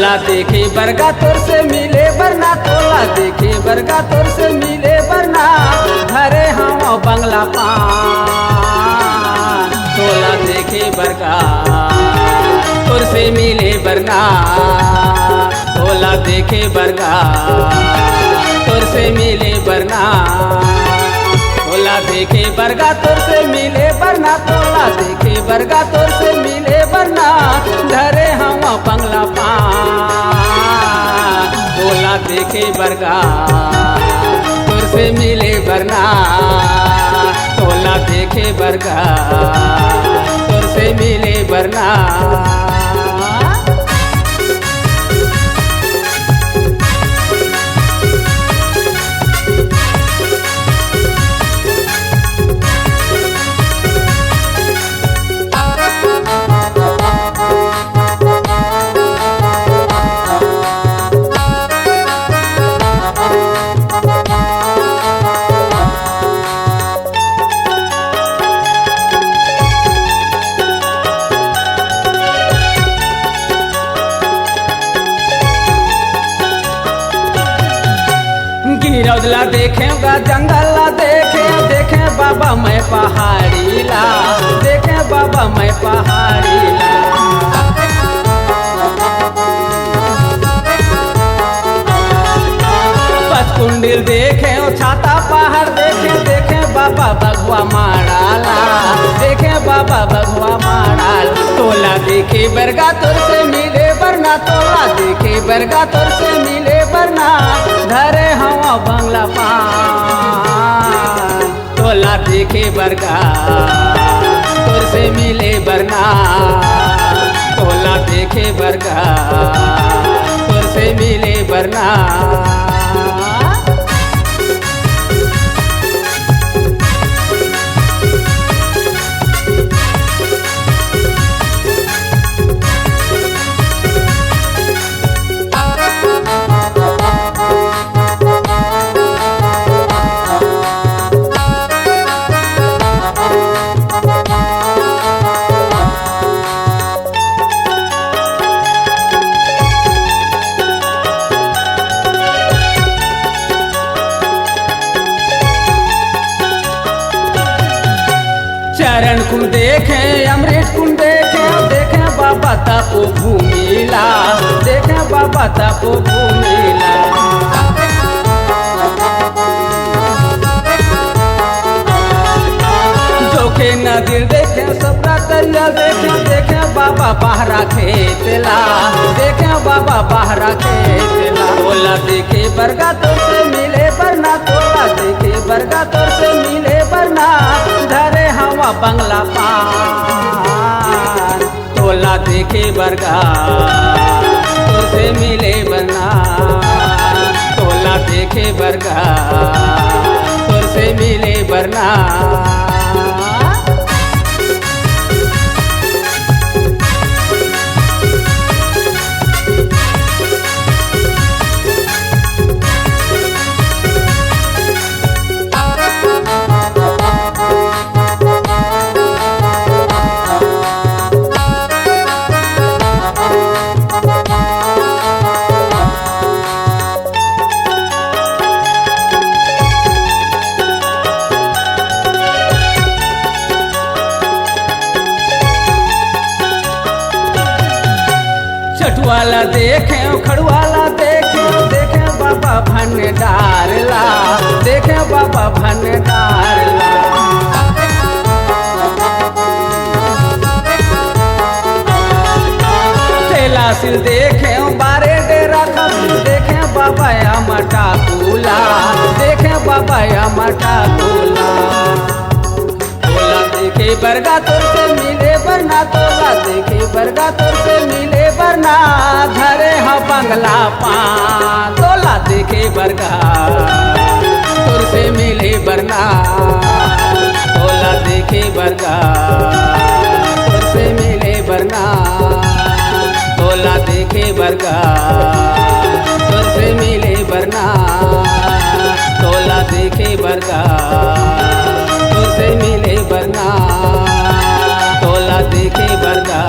तोला देखे बरगा तोर से मिले बरना, तोला देखे बरगा तोर से मिले बरना, घरे हम बंगला पान। तोला देखे बरगा तोर से मिले बरना, तोला देखे बरगा तोर से मिले बरना, तोला देखे बरगा तोर से मिले बरना, तोला देखे बरगा तोर से मिले बरना, घरे हम बंगला पान। तोला देखे बरगा तोर से मिले बरना, तोला देखे बरगा तोर से मिले बरना। गिरौदला देखेगा जंगल ला देखे बाबा मैं पहाड़ी ला, देखे बाबा मैं पहाड़ी ला। पचकुंडिल देखे छाता पहाड़ देखे बाबा बगवा माड़ाला, देखे बाबा बगवा माड़ाल। तोला देखे बरगा तोर से मिले बरना, तोला देखे बरगा तोर से मिले बरना, घरे हवा बंगला पान। तोला देखे बरगा तोर से मिले बरना, तोला देखे बरगा तोर से मिले बरना। चरण कुंड देखे अमृत कुंड देखे बाबा तपो भूमिला, देखे बाबा तपो भूमिला। जोखे नदी देखे सबरा तरिया देखे बाबा बहरा खेतला, देखे बाबा बहरा खेतला। तोला देखे बरगा तोर से मिले बरना, तोला देखे बरगा तोर से मिले बरना, धरे हवा बंगला पान। तोला देखे बरगा तोर से मिले बरना, तोला देखे बरगा तोर से मिले बरना। चटवाला देखे खड़वाला देखे बाबा भंडार ला, देखे बाबा भंडार ला। तेला सिल देखे बारे डेरा देखे बाबा या मटा कूला, देखे बाबा या मटा कूला। तोला देखे बरगा तोर से मिले बरना, तोला देखे बरगा तोर से मिले बरना, घरे हा बंगला पान। तोला देखे बरगा तोर से मिले बरना, तोला देखे बरगा तोर से मिले बरना, तोला देखे बरगा तोर से मिले बरना, तोला देखे बरगा तोर से मिले बरना, तोला देखे बरगा